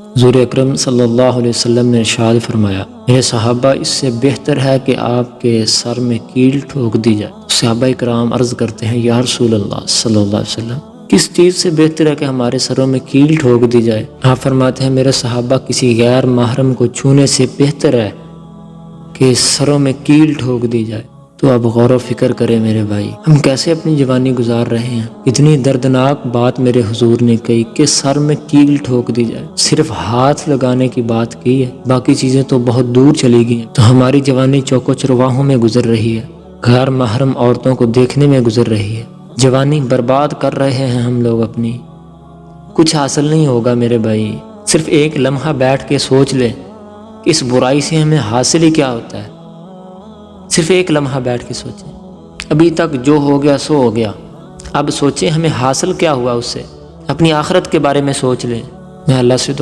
حضور اکرم صلی اللہ علیہ وسلم نے ارشاد فرمایا، میرے صحابہ اس سے بہتر ہے کہ آپ کے سر میں کیل ٹھوک دی جائے۔ صحابہ کرام عرض کرتے ہیں، یا رسول اللہ صلی اللہ علیہ وسلم، کس چیز سے بہتر ہے کہ ہمارے سروں میں کیل ٹھوک دی جائے؟ آپ فرماتے ہیں، میرے صحابہ کسی غیر محرم کو چھونے سے بہتر ہے کہ سروں میں کیل ٹھوک دی جائے۔ تو اب غور و فکر کریں میرے بھائی، ہم کیسے اپنی جوانی گزار رہے ہیں؟ اتنی دردناک بات میرے حضور نے کہی کہ سر میں کیل ٹھوک دی جائے، صرف ہاتھ لگانے کی بات کی ہے، باقی چیزیں تو بہت دور چلی گئی ہیں۔ تو ہماری جوانی چوکو چرواہوں میں گزر رہی ہے، غیر محرم عورتوں کو دیکھنے میں گزر رہی ہے، جوانی برباد کر رہے ہیں ہم لوگ اپنی۔ کچھ حاصل نہیں ہوگا میرے بھائی، صرف ایک لمحہ بیٹھ کے سوچ لیں کہ اس برائی سے ہمیں حاصل ہی کیا ہوتا ہے۔ صرف ایک لمحہ بیٹھ کے سوچیں، ابھی تک جو ہو گیا سو ہو گیا، اب سوچیں ہمیں حاصل کیا ہوا اس سے، اپنی آخرت کے بارے میں سوچ لیں۔ میں اللہ سے دعا